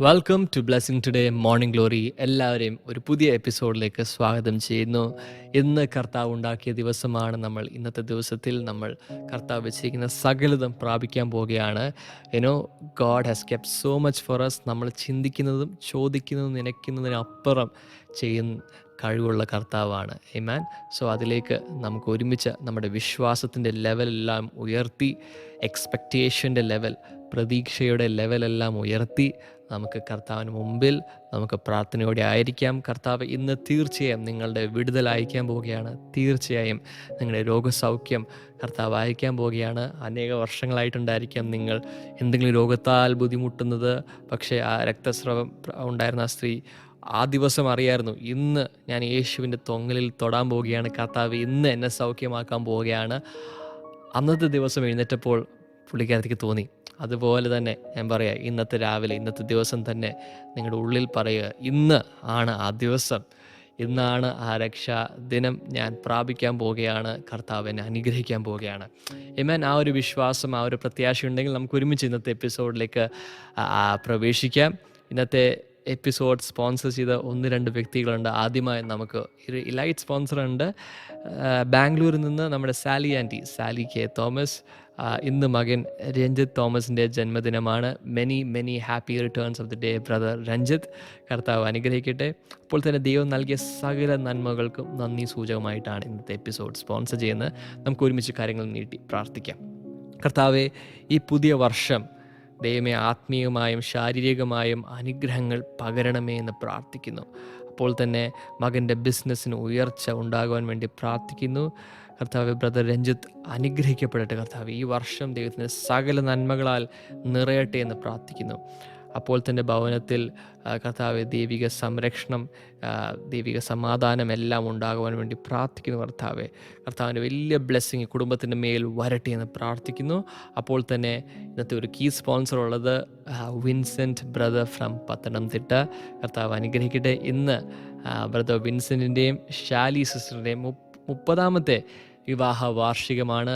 Welcome to blessing today morning glory. എല്ലാവരെയും ഒരു പുതിയ എപ്പിസോഡിലേക്ക് സ്വാഗതം ചെയ്യുന്നു. ഇന്ന് കർത്താവ് ഉണ്ടാക്കിയ ദിവസമാണ്. ഇന്നത്തെ ദിവസത്തിൽ നമ്മൾ കർത്താവ് വെച്ചിരിക്കുന്ന സകലതും പ്രാപിക്കാൻ പോവുകയാണ്. God has kept so much for us. നമ്മൾ ചിന്തിക്കുന്നതും ചോദിക്കുന്നതും നനയ്ക്കുന്നതിനപ്പുറം ചെയ്യുന്ന കഴിവുള്ള കർത്താവാണ്. ആമേൻ. സോ അതിലേക്ക് നമുക്ക് ഒരുമിച്ച് നമ്മുടെ വിശ്വാസത്തിൻ്റെ ലെവലെല്ലാം ഉയർത്തി, എക്സ്പെക്റ്റേഷൻ്റെ ലെവൽ, പ്രതീക്ഷയുടെ ലെവലെല്ലാം ഉയർത്തി നമുക്ക് കർത്താവിന് മുമ്പിൽ നമുക്ക് പ്രാർത്ഥനയോടെ ആയിരിക്കാം. കർത്താവ് ഇന്ന് തീർച്ചയായും നിങ്ങളുടെ വിടുതൽ അയക്കാൻ പോവുകയാണ്. തീർച്ചയായും നിങ്ങളുടെ രോഗസൗഖ്യം കർത്താവ് അയക്കാൻ പോവുകയാണ്. അനേക വർഷങ്ങളായിട്ടുണ്ടായിരിക്കാം നിങ്ങൾ എന്തെങ്കിലും രോഗത്താൽ ബുദ്ധിമുട്ടുന്നത്. പക്ഷേ ആ രക്തസ്രവം ഉണ്ടായിരുന്ന ആ സ്ത്രീ ആ ദിവസം അറിയായിരുന്നു, ഇന്ന് ഞാൻ യേശുവിൻ്റെ തൊങ്ങലിൽ തൊടാൻ പോവുകയാണ്, കർത്താവ് ഇന്ന് എന്നെ സൗഖ്യമാക്കാൻ പോവുകയാണ്. അന്നത്തെ ദിവസം എഴുന്നേറ്റപ്പോൾ പുള്ളിക്കാരത്തേക്ക് തോന്നി. അതുപോലെ തന്നെ ഞാൻ പറയാം, ഇന്നത്തെ രാവിലെ, ഇന്നത്തെ ദിവസം തന്നെ നിങ്ങളുടെ ഉള്ളിൽ പറയുക, ഇന്ന് ആണ് ആ ദിവസം, ഇന്നാണ് ആ രക്ഷാ ദിനം, ഞാൻ പ്രാപിക്കാൻ പോവുകയാണ്, കർത്താവ് എന്നെ അനുഗ്രഹിക്കാൻ പോവുകയാണ്. ആമേൻ. ആ ഒരു വിശ്വാസം, ആ ഒരു പ്രത്യാശ ഉണ്ടെങ്കിൽ നമുക്ക് ഒരുമിച്ച് ഇന്നത്തെ എപ്പിസോഡിലേക്ക് പ്രവേശിക്കാം. ഇന്നത്തെ എപ്പിസോഡ് സ്പോൺസർ ചെയ്ത 1-2 വ്യക്തികളുണ്ട്. ആദ്യമായി നമുക്ക് ഒരു ഇലൈറ്റ് സ്പോൺസറുണ്ട്. ബാംഗ്ലൂരിൽ നിന്ന് നമ്മുടെ സാലി കെ തോമസ്. ഇന്ന് മകൻ രഞ്ജിത്ത് തോമസിൻ്റെ ജന്മദിനമാണ്. Many happy returns of the day brother Ranjith. കർത്താവ് അനുഗ്രഹിക്കട്ടെ. അപ്പോൾ തന്നെ ദൈവം നൽകിയ സകല നന്മകൾക്കും നന്ദി സൂചകമായിട്ടാണ് ഇന്നത്തെ എപ്പിസോഡ് സ്പോൺസർ ചെയ്യുന്നത്. നമുക്ക് ഒരുമിച്ച് കാര്യങ്ങൾ നീട്ടി പ്രാർത്ഥിക്കാം. കർത്താവെ, ഈ പുതിയ വർഷം ദൈവമേ ആത്മീയമായും ശാരീരികമായും അനുഗ്രഹങ്ങൾ പകരണമേ എന്ന് പ്രാർത്ഥിക്കുന്നു. അപ്പോൾ തന്നെ മകൻ്റെ ബിസിനസ്സിന് ഉയർച്ച ഉണ്ടാകുവാൻ വേണ്ടി പ്രാർത്ഥിക്കുന്നു. കർത്താവ്, ബ്രദർ രഞ്ജിത്ത് അനുഗ്രഹിക്കപ്പെടട്ടെ. കർത്താവ്, ഈ വർഷം ദൈവത്തിൻ്റെ സകല നന്മകളാൽ നിറയട്ടെ എന്ന് പ്രാർത്ഥിക്കുന്നു. അപ്പോൾ തന്നെ ഭവനത്തിൽ കർത്താവ് ദൈവിക സംരക്ഷണം, ദൈവിക സമാധാനം എല്ലാം ഉണ്ടാകുവാൻ വേണ്ടി പ്രാർത്ഥിക്കുന്നു. കർത്താവിൻ്റെ വലിയ ബ്ലെസ്സിങ് കുടുംബത്തിൻ്റെ മേൽ വരട്ടെ എന്ന് പ്രാർത്ഥിക്കുന്നു. അപ്പോൾ തന്നെ ഇന്നത്തെ ഒരു കീ സ്പോൺസർ ഉള്ളത് വിൻസെൻറ്റ് ബ്രദർ ഫ്രം പത്തനംതിട്ട. കർത്താവ് അനുഗ്രഹിക്കട്ടെ. ഇന്ന് ബ്രദർ വിൻസെൻറ്റിൻ്റെയും ഷാലി സിസ്റ്ററിൻ്റെയും 30ാമത്തെ വിവാഹ വാർഷികമാണ്.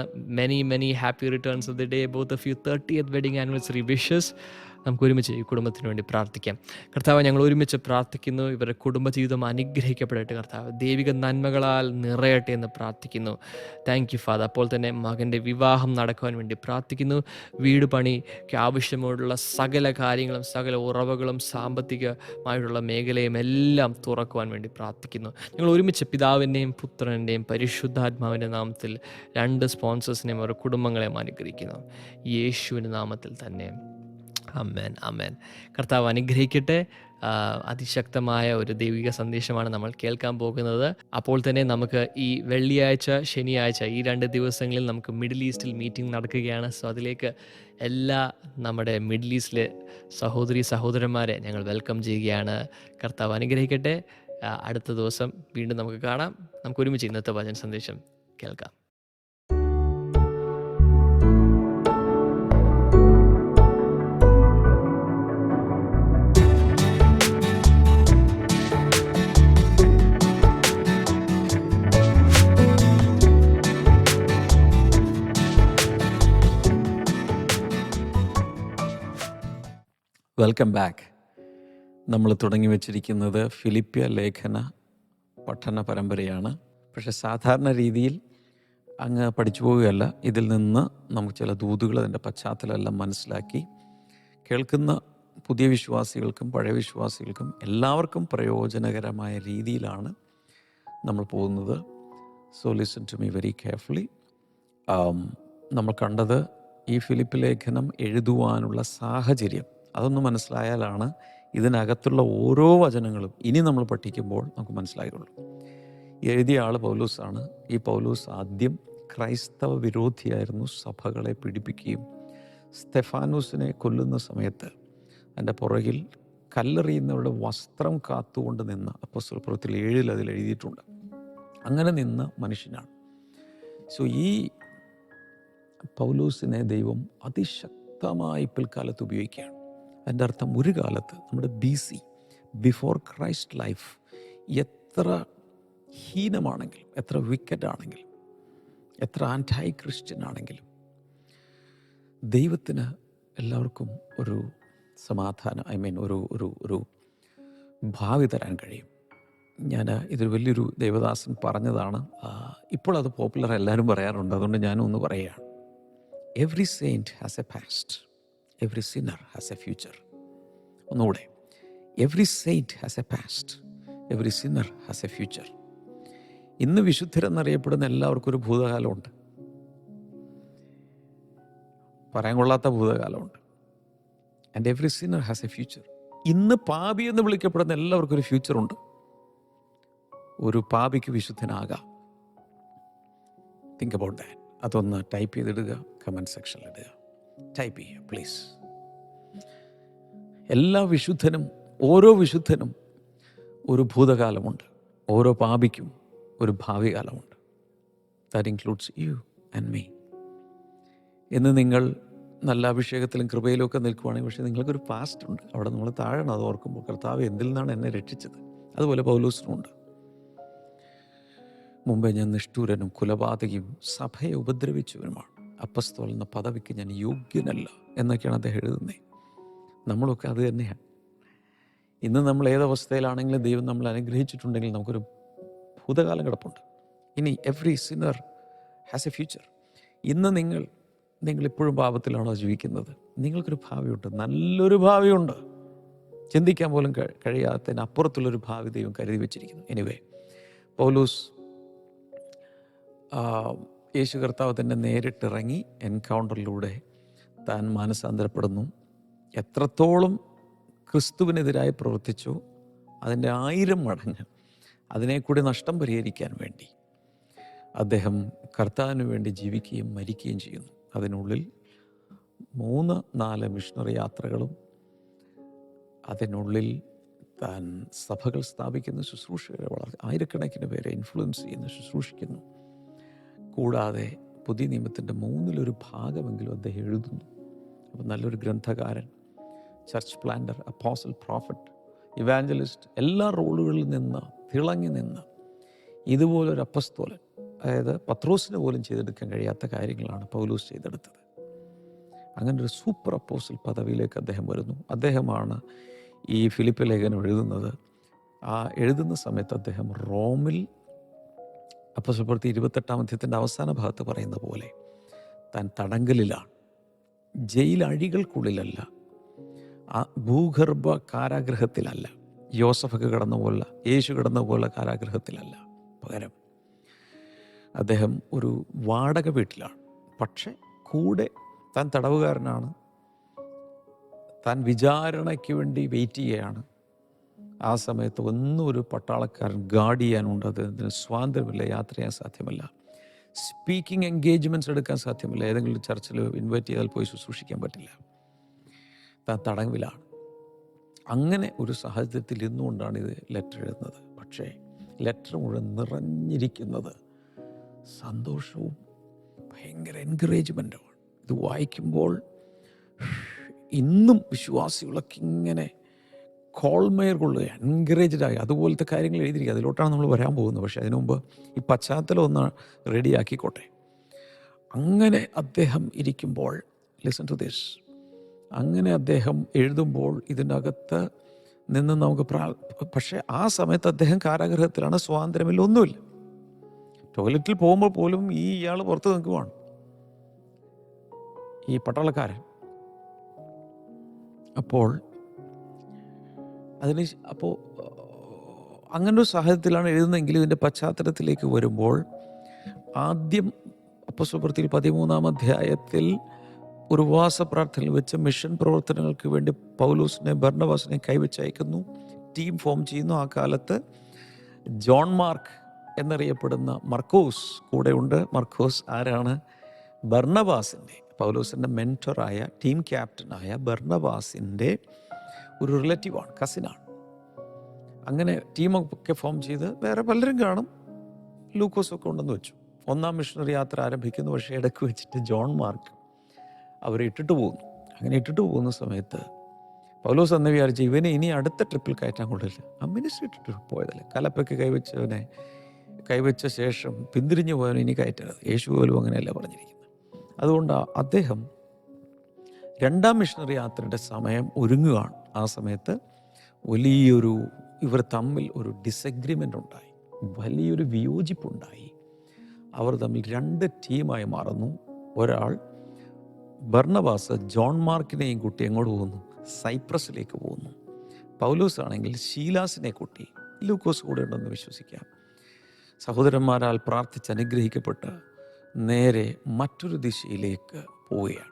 Many happy returns of the day both of you. 30th wedding anniversary wishes. നമുക്ക് ഒരുമിച്ച് ഈ കുടുംബത്തിന് വേണ്ടി പ്രാർത്ഥിക്കാം. കർത്താവ്, ഞങ്ങൾ ഒരുമിച്ച് പ്രാർത്ഥിക്കുന്നു. ഇവരുടെ കുടുംബജീവിതം അനുഗ്രഹിക്കപ്പെടട്ടെ. കർത്താവ്, ദൈവിക നന്മകളാൽ നിറയട്ടെ എന്ന് പ്രാർത്ഥിക്കുന്നു. Thank you father. അപ്പോൾ തന്നെ മകൻ്റെ വിവാഹം നടക്കുവാൻ വേണ്ടി പ്രാർത്ഥിക്കുന്നു. വീട് പണിക്ക് ആവശ്യമുള്ള സകല കാര്യങ്ങളും, സകല ഉറവകളും, സാമ്പത്തികമായിട്ടുള്ള മേഖലയും എല്ലാം തുറക്കുവാൻ വേണ്ടി പ്രാർത്ഥിക്കുന്നു. ഞങ്ങൾ ഒരുമിച്ച് പിതാവിൻ്റെയും പുത്രൻ്റെയും പരിശുദ്ധാത്മാവിൻ്റെ നാമത്തിൽ 2 സ്പോൺസേഴ്സിനെയും അവരുടെ കുടുംബങ്ങളെയും അനുഗ്രഹിക്കുന്നു. യേശുവിൻ്റെ നാമത്തിൽ തന്നെ. അമേൻ. കർത്താവ് അനുഗ്രഹിക്കട്ടെ. അതിശക്തമായ ഒരു ദൈവിക സന്ദേശമാണ് നമ്മൾ കേൾക്കാൻ പോകുന്നത്. അപ്പോൾ തന്നെ നമുക്ക് ഈ വെള്ളിയാഴ്ച, ശനിയാഴ്ച, ഈ 2 ദിവസങ്ങളിൽ നമുക്ക് മിഡിൽ ഈസ്റ്റിൽ മീറ്റിംഗ് നടക്കുകയാണ്. സോ അതിലേക്ക് എല്ലാ നമ്മുടെ മിഡിൽ ഈസ്റ്റിലെ സഹോദരന്മാരെ ഞങ്ങൾ വെൽക്കം ചെയ്യുകയാണ്. കർത്താവ് അനുഗ്രഹിക്കട്ടെ. അടുത്ത ദിവസം വീണ്ടും നമുക്ക് കാണാം. നമുക്ക് ഒരുമിച്ച് ഇന്നത്തെ വചന സന്ദേശം കേൾക്കാം. Welcome back. നമ്മൾ തുടങ്ങി വച്ചിരിക്കുന്നത് ഫിലിപ്പിയ ലേഖന പഠന പരമ്പരയാണ്. പക്ഷേ സാധാരണ രീതിയിൽ അങ്ങ് പഠിച്ചു പോവുകയല്ല. ഇതിൽ നിന്ന് നമുക്ക് ചില ദൂതുകൾ, അതിൻ്റെ പശ്ചാത്തലമെല്ലാം മനസ്സിലാക്കി കേൾക്കുന്ന പുതിയ വിശ്വാസികൾക്കും പഴയ വിശ്വാസികൾക്കും എല്ലാവർക്കും പ്രയോജനകരമായ രീതിയിലാണ് നമ്മൾ പോകുന്നത്. So listen to me very carefully. നമ്മൾ കണ്ടത് ഈ ഫിലിപ്പ് ലേഖനം എഴുതുവാനുള്ള സാഹചര്യം, അതൊന്ന് മനസ്സിലായാലാണ് ഇതിനകത്തുള്ള ഓരോ വചനങ്ങളും ഇനി നമ്മൾ പഠിക്കുമ്പോൾ നമുക്ക് മനസ്സിലായുള്ളൂ. എഴുതിയ ആൾ പൗലോസാണ്. ഈ പൗലോസ് ആദ്യം ക്രൈസ്തവ വിരോധിയായിരുന്നു. സഭകളെ പീഡിപ്പിക്കുകയും സ്തെഫാനോസിനെ കൊല്ലുന്ന സമയത്ത് അതിൻ്റെ പുറകിൽ കല്ലെറിയുന്നവരുടെ വസ്ത്രം കാത്തുകൊണ്ട് നിന്ന അപ്പോസ്തല പ്രവൃത്തിയിൽ 7 അതിൽ എഴുതിയിട്ടുണ്ട്. അങ്ങനെ നിന്ന മനുഷ്യനാണ്. സോ ഈ പൗലോസിനെ ദൈവം അതിശക്തമായി പിൽക്കാലത്ത് ഉപയോഗിക്കുകയാണ്. അതിൻ്റെ അർത്ഥം, ഒരു കാലത്ത് നമ്മുടെ BC, ബിഫോർ ക്രൈസ്റ്റ് ലൈഫ്, എത്ര ഹീനമാണെങ്കിലും, എത്ര വിക്കറ്റ് ആണെങ്കിലും, എത്ര ആൻറ്റി ക്രിസ്ത്യൻ ആണെങ്കിലും, ദൈവത്തിന് എല്ലാവർക്കും ഒരു സമാധാനം, ഒരു ഒരു ഒരു ഭാവി തരാൻ കഴിയും. ഇതൊരു വലിയൊരു ദേവദാസൻ പറഞ്ഞതാണ്. ഇപ്പോൾ അത് പോപ്പുലർ, എല്ലാവരും പറയാറുണ്ട്. അതുകൊണ്ട് ഞാനും ഒന്ന് പറയുകയാണ്. Every saint has a past, every sinner has a future. ഒന്നുകൂടെ, every saint has a past, every sinner has a future. ഇന്ന് വിശുദ്ധരെന്നറിയപ്പെടുന്ന എല്ലാവർക്കും ഒരു ഭൂതകാലമുണ്ട്, പറയാൻ കൊള്ളാത്ത ഭൂതകാലമുണ്ട്. And every sinner has a future. ഇന്ന് പാപി എന്ന് വിളിക്കപ്പെടുന്ന എല്ലാവർക്കും ഒരു ഫ്യൂച്ചറുണ്ട്. ഒരു പാപിക്ക് വിശുദ്ധനാകാം. Think about that. അതൊന്ന് ടൈപ്പ് ചെയ്തിടുക, കമൻറ്റ് സെക്ഷനിൽ ഇടുക. ടൈപ്പ് ചെയ്യുക പ്ലീസ്. ഓരോ വിശുദ്ധനും ഒരു ഭൂതകാലമുണ്ട്. ഓരോ പാപിക്കും ഒരു ഭാവി കാലമുണ്ട്. That includes you and me. ഇന്ന് നിങ്ങൾ നല്ല അഭിഷേകത്തിലും കൃപയിലും ഒക്കെ നിൽക്കുവാണെങ്കിൽ, പക്ഷേ നിങ്ങൾക്കൊരു പാസ്റ്റ് ഉണ്ട്. അവിടെ നമ്മൾ താഴണം അത് ഓർക്കുമ്പോൾ, കർത്താവ് എന്തിൽ നിന്നാണ് എന്നെ രക്ഷിച്ചത്. അതുപോലെ പൗലോസിനുമുണ്ട്. മുമ്പേ ഞാൻ നിഷ്ഠൂരനും കുലപാതകിയും സഭയെ ഉപദ്രവിച്ചവനുമാണ്. അപ്പസ്തോലൻ എന്ന പദവിക്ക് ഞാൻ യോഗ്യനല്ല എന്നൊക്കെയാണ് അദ്ദേഹം എഴുതുന്നത്. നമ്മളൊക്കെ അത് തന്നെയാണ്. ഇന്ന് നമ്മൾ ഏതവസ്ഥയിലാണെങ്കിലും ദൈവം നമ്മളെ അനുഗ്രഹിച്ചിട്ടുണ്ടെങ്കിൽ നമുക്കൊരു ഭൂതകാലം കിടപ്പുണ്ട്. ഇനി every sinner has a future. ഇന്ന് നിങ്ങളിപ്പോഴും പാപത്തിലാണോ ജീവിക്കുന്നത്? നിങ്ങൾക്കൊരു ഭാവിയുണ്ട്, നല്ലൊരു ഭാവിയുണ്ട്. ചിന്തിക്കാൻ പോലും കഴിയാത്തതിനപ്പുറത്തുള്ളൊരു ഭാവി ദൈവം കരുതി വെച്ചിരിക്കുന്നു. എനിവേ, പൗലോസ് യേശു കർത്താവ് തന്നെ നേരിട്ടിറങ്ങി എൻകൗണ്ടറിലൂടെ താൻ മാനസാന്തരപ്പെടുന്നു. എത്രത്തോളം ക്രിസ്തുവിനെതിരായി പ്രവർത്തിച്ചോ അതിൻ്റെ 1000 മടങ്ങ് അതിനെ കൂടി നഷ്ടം പരിഹരിക്കാൻ വേണ്ടി കർത്താവിന് വേണ്ടി ജീവിക്കുകയും മരിക്കുകയും ചെയ്യുന്നു. അതിനുള്ളിൽ 3-4 മിഷണറി യാത്രകളും, അതിനുള്ളിൽ താൻ സഭകൾ സ്ഥാപിക്കുന്ന, ശുശ്രൂഷകളെ ആയിരക്കണക്കിന് പേരെ ഇൻഫ്ലുവൻസ് ചെയ്യുന്നു, ശുശ്രൂഷിക്കുന്നു. കൂടാതെ പുതിയ നിയമത്തിൻ്റെ 1/3 ഭാഗമെങ്കിലും അദ്ദേഹം എഴുതുന്നു. അപ്പോൾ നല്ലൊരു ഗ്രന്ഥകാരൻ, church planter, apostle, prophet, evangelist, എല്ലാ റോളുകളിൽ നിന്ന് തിളങ്ങി നിന്ന് ഇതുപോലൊരു അപ്പസ്തോലൻ, അതായത് പത്രോസിന് പോലും ചെയ്തെടുക്കാൻ കഴിയാത്ത കാര്യങ്ങളാണ് പൗലോസ് ചെയ്തെടുത്തത്. അങ്ങനെ ഒരു സൂപ്പർ അപ്പോസ്റ്റൽ പദവിയിലേക്ക് അദ്ദേഹം വരുന്നു. അദ്ദേഹമാണ് ഈ ഫിലിപ്പ് ലേഖനം എഴുതുന്നത്. ആ എഴുതുന്ന സമയത്ത് അദ്ദേഹം റോമിൽ, അപ്പോസ്തല പ്രവൃത്തി 28-ാം അധ്യായത്തിൻ്റെ അവസാന ഭാഗത്ത് പറയുന്ന പോലെ, താൻ തടങ്കലിലാണ്, ജയിലഴികൾക്കുള്ളിലല്ല, ഭൂഗർഭ കാരാഗ്രഹത്തിലല്ല, യോസഫൊക്കെ കിടന്ന പോലെ, യേശു കിടന്ന പോലെ കാരാഗ്രഹത്തിലല്ല. പകരം അദ്ദേഹം ഒരു വാടക വീട്ടിലാണ്. പക്ഷെ കൂടെ താൻ തടവുകാരനാണ്, താൻ വിചാരണയ്ക്ക് വേണ്ടി വെയിറ്റ് ചെയ്യുകയാണ്. ആ സമയത്ത് ഒന്നും ഒരു പട്ടാളക്കാരൻ ഗാർഡ് ചെയ്യാനുണ്ട്. അതിന് സ്വാതന്ത്ര്യമില്ല, യാത്ര ചെയ്യാൻ സാധ്യമല്ല, സ്പീക്കിംഗ് എൻഗേജ്മെൻറ്റ്സ് എടുക്കാൻ സാധ്യമല്ല, ഏതെങ്കിലും ചർച്ചിൽ ഇൻവൈറ്റ് ചെയ്താൽ പോയി ശുശ്രൂഷിക്കാൻ പറ്റില്ല. താൻ തടവിലാണ്. അങ്ങനെ ഒരു സാഹചര്യത്തിൽ ഇരുന്നുകൊണ്ടാണ് ഇത് ലെറ്റർ എഴുതുന്നത്. പക്ഷേ ലെറ്റർ മുഴുവൻ നിറഞ്ഞിരിക്കുന്നത് സന്തോഷവും ഭയങ്കര എൻകറേജ്മെൻറ്റുമാണ്. ഇത് വായിക്കുമ്പോൾ ഇന്നും വിശ്വാസികളൊക്കെ ഇങ്ങനെ കോൾമയർ കൊള്ളുക, എൻകറേജ്ഡായി, അതുപോലത്തെ കാര്യങ്ങൾ എഴുതിയിരിക്കുക. അതിലോട്ടാണ് നമ്മൾ വരാൻ പോകുന്നത്. പക്ഷേ അതിനു മുമ്പ് ഈ പശ്ചാത്തലം ഒന്ന് റെഡിയാക്കിക്കോട്ടെ. അങ്ങനെ അദ്ദേഹം ഇരിക്കുമ്പോൾ, ലിസൺ ടു ദിസ്, അങ്ങനെ അദ്ദേഹം എഴുതുമ്പോൾ ഇതിനകത്ത് നിന്ന് നമുക്ക് പക്ഷേ ആ സമയത്ത് അദ്ദേഹം കാരാഗൃഹത്തിലാണ്, സ്വാതന്ത്ര്യമില്ല, ഒന്നുമില്ല. ടോയ്ലറ്റിൽ പോകുമ്പോൾ പോലും ഇയാൾ പുറത്ത് നിൽക്കുവാണ്, ഈ പട്ടാളക്കാരൻ. അപ്പോൾ അങ്ങനൊരു സാഹചര്യത്തിലാണ് എഴുതുന്നതെങ്കിലും ഇതിൻ്റെ പശ്ചാത്തലത്തിലേക്ക് വരുമ്പോൾ, ആദ്യം അപ്പോസ്തല പ്രവൃത്തിയിൽ 13-ാം അധ്യായത്തിൽ ഒരു ഉപവാസ പ്രാർത്ഥനയിൽ വെച്ച് മിഷൻ പ്രവർത്തനങ്ങൾക്ക് വേണ്ടി പൗലോസിനെ, ബർന്നബാസിനെ കൈവച്ചയക്കുന്നു, ടീം ഫോം ചെയ്യുന്നു. ആ കാലത്ത് ജോൺ മാർക്ക് എന്നറിയപ്പെടുന്ന മർക്കോസ് കൂടെയുണ്ട്. മർക്കോസ് ആരാണ്? ബർന്നബാസിൻ്റെ, പൗലോസിൻ്റെ മെൻറ്ററായ, ടീം ക്യാപ്റ്റനായ ബർന്നബാസിൻ്റെ ഒരു റിലേറ്റീവാണ്, കസിനാണ്. അങ്ങനെ ടീമൊക്കെ ഫോം ചെയ്ത് വേറെ പലരും കാണും, ലൂക്കോസൊക്കെ ഉണ്ടെന്ന് വെച്ചു. 1-ാം മിഷണറി യാത്ര ആരംഭിക്കുന്നു. പക്ഷേ ഇടയ്ക്ക് വെച്ചിട്ട് ജോൺ മാർക്ക് അവരെ ഇട്ടിട്ട് പോകുന്നു. അങ്ങനെ ഇട്ടിട്ട് പോകുന്ന സമയത്ത് പൗലോസ് എന്ന് വിചാരിച്ച് ഇവനെ ഇനി അടുത്ത ട്രിപ്പിൽ കയറ്റാൻ കൊള്ളില്ല. ആ മിനിസ്ട്രി ഇട്ടിട്ട് പോയതല്ലേ, കലപ്പൊക്കെ കൈവച്ച ശേഷം പിന്തിരിഞ്ഞു പോയവനെ ഇനി കയറ്റരുത്. യേശു പോലും അങ്ങനെയല്ല പറഞ്ഞിരിക്കുന്നത്. അതുകൊണ്ട് അദ്ദേഹം രണ്ടാം മിഷണറി യാത്രയുടെ സമയം ഒരുങ്ങുകയാണ്. ആ സമയത്ത് ഇവർ തമ്മിൽ ഒരു ഡിസഗ്രിമെൻ്റ് ഉണ്ടായി, വലിയൊരു വിയോജിപ്പുണ്ടായി. അവർ തമ്മിൽ 2 ടീമായി മാറുന്നു. ഒരാൾ ബർണബാസ് ജോൺ മാർക്കിനെയും കൂട്ടി എങ്ങോട്ട് പോകുന്നു? സൈപ്രസിലേക്ക് പോകുന്നു. പൗലോസ് ആണെങ്കിൽ ശീലാസിനെ കൂട്ടി, ലൂക്കോസ് കൂടെ ഉണ്ടെന്ന് വിശ്വസിക്കാം, സഹോദരന്മാരാൽ പ്രാർത്ഥിച്ച് അനുഗ്രഹിക്കപ്പെട്ട് നേരെ മറ്റൊരു ദിശയിലേക്ക് പോവുകയാണ്.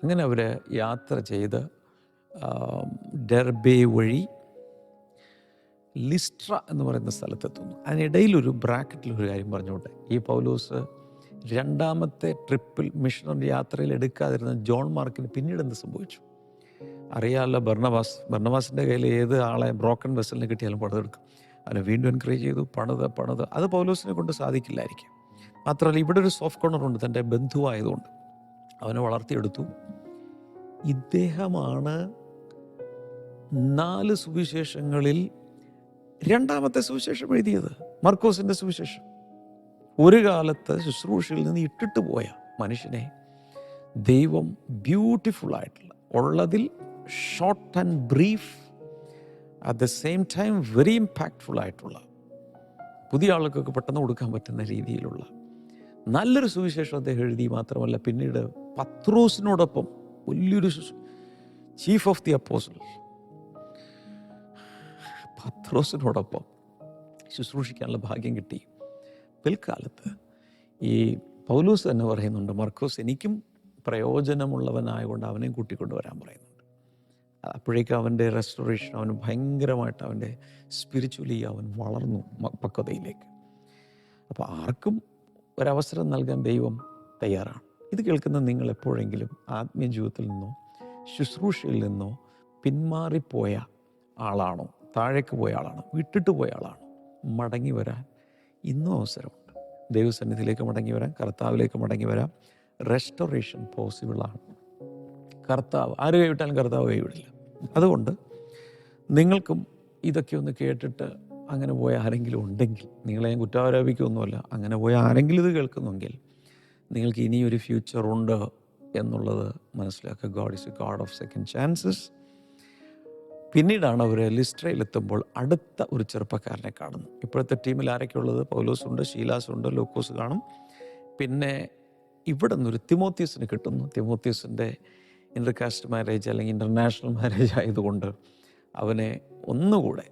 അങ്ങനെ അവർ യാത്ര ചെയ്ത് ഡെർബേ വഴി ലിസ്ട്ര എന്ന് പറയുന്ന സ്ഥലത്തെത്തുന്നു. അതിനിടയിലൊരു ബ്രാക്കറ്റിലൊരു കാര്യം പറഞ്ഞോട്ടെ. ഈ പൗലോസ് രണ്ടാമത്തെ ട്രിപ്പിൽ മിഷണറി യാത്രയിൽ എടുക്കാതിരുന്ന ജോൺ മാർക്കിന് പിന്നീട് എന്ത് സംഭവിച്ചു അറിയാമല്ലോ. ബർണബാസിൻ്റെ കയ്യിൽ ഏത് ആളെ ബ്രോക്കൺ വെസലിന് കിട്ടിയാലും പണിതെടുക്കും. അവനെ വീണ്ടും എൻകറേജ് ചെയ്തു, പണിത്. അത് പൗലോസിനെ കൊണ്ട് സാധിക്കില്ലായിരിക്കും. മാത്രമല്ല ഇവിടെ ഒരു സോഫ്റ്റ് കോർണറുണ്ട്, തൻ്റെ ബന്ധുവായതുകൊണ്ട് അവനെ വളർത്തിയെടുത്തു. ഇദ്ദേഹമാണ് 4 സുവിശേഷങ്ങളിൽ രണ്ടാമത്തെ സുവിശേഷം എഴുതിയത്, മർക്കോസിൻ്റെ സുവിശേഷം. ഒരു കാലത്ത് ശുശ്രൂഷയിൽ നിന്ന് ഇട്ടിട്ട് പോയ മനുഷ്യനെ ദൈവം ബ്യൂട്ടിഫുള്ളായിട്ടുള്ള, ഉള്ളതിൽ short and brief, at the same time very impactful ആയിട്ടുള്ള, പുതിയ ആളുകൾക്കൊക്കെ പെട്ടെന്ന് കൊടുക്കാൻ പറ്റുന്ന രീതിയിലുള്ള നല്ലൊരു സുവിശേഷം അദ്ദേഹം എഴുതി. മാത്രമല്ല പിന്നീട് പത്രോസിനോടൊപ്പം വലിയൊരു ചീഫ് ഓഫ് ദി അപ്പോസ്റ്റൽസ് പത്രോസിനോടൊപ്പം ശുശ്രൂഷിക്കാനുള്ള ഭാഗ്യം കിട്ടി. പിൽക്കാലത്ത് ഈ പൗലോസ് തന്നെ പറയുന്നുണ്ട്, മർക്കോസ് എനിക്കും പ്രയോജനമുള്ളവനായതുകൊണ്ട് അവനെയും കൂട്ടിക്കൊണ്ടുവരാൻ പറയുന്നുണ്ട്. അപ്പോഴേക്കും അവൻ്റെ റെസ്റ്റോറേഷൻ, അവന് ഭയങ്കരമായിട്ട് അവൻ്റെ സ്പിരിച്വലി അവൻ വളർന്നു പക്വതയിലേക്ക്. അപ്പോൾ ആർക്കും ഒരവസരം നൽകാൻ ദൈവം തയ്യാറാണ്. ഇത് കേൾക്കുന്ന നിങ്ങൾ എപ്പോഴെങ്കിലും ആത്മീയ ജീവിതത്തിൽ നിന്നോ ശുശ്രൂഷയിൽ നിന്നോ പിന്മാറിപ്പോയ ആളാണോ, താഴേക്ക് പോയ ആളാണോ, വിട്ടിട്ട് പോയ ആളാണോ, മടങ്ങി വരാൻ ഇന്നും അവസരമുണ്ട്. ദൈവസന്നിധിയിലേക്ക് മടങ്ങി വരാം, കർത്താവിലേക്ക് മടങ്ങി വരാം. റെസ്റ്റോറേഷൻ പോസിബിളാണ്. കർത്താവ് ആര് കൈവിട്ടാലും കർത്താവ് കൈവിടില്ല. അതുകൊണ്ട് നിങ്ങൾക്കും ഇതൊക്കെ ഒന്ന് കേട്ടിട്ട് അങ്ങനെ പോയ ആരെങ്കിലും ഉണ്ടെങ്കിൽ, നിങ്ങളെ ഞാൻ കുറ്റാരോപിക്കൊന്നുമല്ല, അങ്ങനെ പോയ ആരെങ്കിലും ഇത് കേൾക്കുന്നെങ്കിൽ നിങ്ങൾക്ക് ഇനിയൊരു ഫ്യൂച്ചറുണ്ട് എന്നുള്ളത് മനസ്സിലാക്കുക. God is A God of second chances. പിന്നീടാണ് അവർ ലിസ്ട്രയിലെത്തുമ്പോൾ അടുത്ത ഒരു ചെറുപ്പക്കാരനെ കാണുന്നു. ഇപ്പോഴത്തെ ടീമിൽ ആരൊക്കെ ഉള്ളത്? പൗലോസുണ്ട്, ശീലാസുണ്ട്, ലൂക്കോസ് കാണും. പിന്നെ ഇവിടെ നിന്നൊരു തിമോത്തിയസിന് കിട്ടുന്നു. തിമോത്തിയസിൻ്റെ ഇൻ്റർകാസ്റ്റ് മാരേജ് അല്ലെങ്കിൽ ഇൻ്റർനാഷണൽ മാരേജ് ആയതുകൊണ്ട് അവനെ ഒന്നുകൂടെ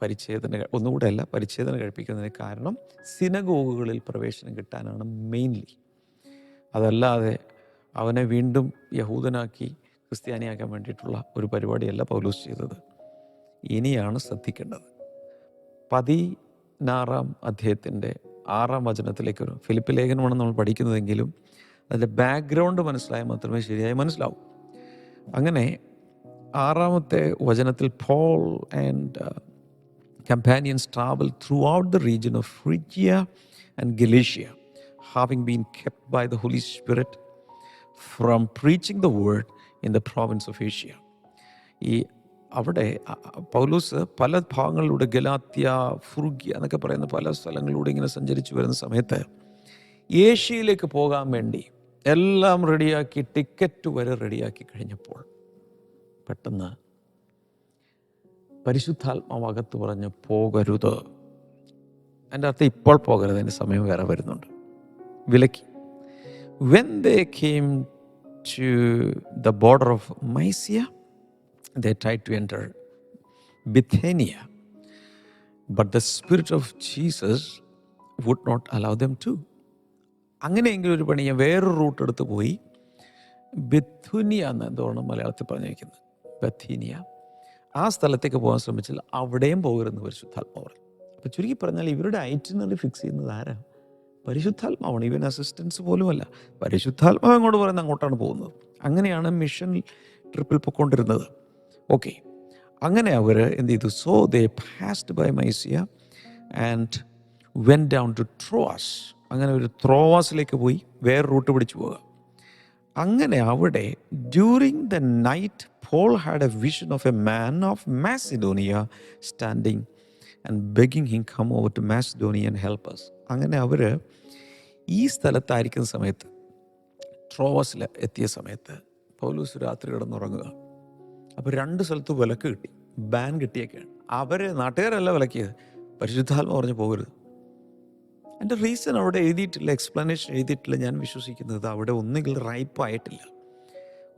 പരിച്ഛേദന കഴിപ്പിക്കുന്നതിന് കാരണം സിനഗോഗുകളിൽ പ്രവേശനം കിട്ടാനാണ് മെയിൻലി. അതല്ലാതെ അവനെ വീണ്ടും യഹൂദനാക്കി ക്രിസ്ത്യാനിയാക്കാൻ വേണ്ടിയിട്ടുള്ള ഒരു പരിപാടിയല്ല പൗലോസ് ചെയ്തത്. ഇനിയാണ് ശ്രദ്ധിക്കേണ്ടത്. 16-ാം അധ്യായത്തിൻ്റെ 6-ാം വചനത്തിലേക്ക് വരും. ഫിലിപ്പ് ലേഖനമാണ് നമ്മൾ പഠിക്കുന്നതെങ്കിലും അതിൻ്റെ ബാക്ക്ഗ്രൗണ്ട് മനസ്സിലായാൽ മാത്രമേ ശരിയായി മനസ്സിലാവൂ. അങ്ങനെ 6-ാമത്തെ വചനത്തിൽ Paul and companions traveled throughout the region of Phrygia and Galatia, having been kept by the Holy Spirit from preaching the word in the province of Asia. അവിടെ പൗലോസ് പല ഭാഗങ്ങളിലൂടെ, ഗലാത്യ, ഫ്രുഗ്യ എന്നൊക്കെ പറയുന്ന പല സ്ഥലങ്ങളിലൂടെ ഇങ്ങനെ സഞ്ചരിച്ചു വരുന്ന സമയത്ത് ഏഷ്യയിലേക്ക് പോകാൻ വേണ്ടി എല്ലാം റെഡിയാക്കി, ടിക്കറ്റ് വരെ റെഡിയാക്കി കഴിഞ്ഞപ്പോൾ പെട്ടെന്ന് പരിശുദ്ധാത്മാവകത്ത് പറഞ്ഞ് പോകരുത്. എൻ്റെ അർത്ഥം ഇപ്പോൾ പോകരുത്, എൻ്റെ സമയം വേറെ വരുന്നുണ്ട്, വിലക്കി. When they came to the border of Mysia, they tried to enter Bithynia, but the Spirit of Jesus would not allow them to. അങ്ങനെയെങ്കിലും ഒരു പണി, വേറൊരു റൂട്ട് എടുത്ത് പോയി ബിഥുനിയ എന്ന് എന്തോണം മലയാളത്തിൽ പറഞ്ഞിരിക്കുന്നത്, ബഥീനിയ, ആ സ്ഥലത്തേക്ക് പോകാൻ ശ്രമിച്ചാൽ അവിടെയും പോകരുതെന്ന് പരിശുദ്ധാത്മാവ് പറഞ്ഞു. അപ്പോൾ ചുരുക്കി പറഞ്ഞാൽ ഇവരുടെ ഐറ്റിനറി ഫിക്സ് ചെയ്യുന്നത് ആരാ? പരിശുദ്ധാത്മാവാണ്. ഇവൻ അസിസ്റ്റൻസ് പോലുമല്ല. പരിശുദ്ധാത്മാവ് അങ്ങോട്ട് പറയുന്നത് അങ്ങോട്ടാണ് പോകുന്നത്. അങ്ങനെയാണ് മിഷൻ ട്രിപ്പിൽ പോയിക്കൊണ്ടിരുന്നത്. ഓക്കെ, അങ്ങനെ അവർ എന്ത് ചെയ്തു? So they passed by Mysia and went down to Troas. അങ്ങനെ ഒരു ത്രോവാസിലേക്ക് പോയി വേറെ റൂട്ട് പിടിച്ചു പോവുക. അങ്ങനെ അവിടെ during the night Paul had a vision of a man of Macedonia standing and begging him come over to Macedonia and help us. അങ്ങനെ അവർ ഈ സ്ഥലത്തായിരിക്കുന്ന സമയത്ത്, ട്രോവസിൽ എത്തിയ സമയത്ത് പൗലോസ് രാത്രി കിടന്നുറങ്ങുക. അപ്പോൾ 2 സ്ഥലത്ത് വിലക്ക് കിട്ടി, ബാൻ കിട്ടിയൊക്കെയാണ്. അവരെ നാട്ടുകാരല്ല വിലക്കിയത്, പരിശുദ്ധാത്മ പറഞ്ഞു പോകരുത്. എൻ്റെ റീസൺ അവിടെ എഴുതിയിട്ടില്ല, എക്സ്പ്ലനേഷൻ എഴുതിയിട്ടില്ല. ഞാൻ വിശ്വസിക്കുന്നത് അവിടെ ഒന്നുകിൽ റൈപ്പായിട്ടില്ല,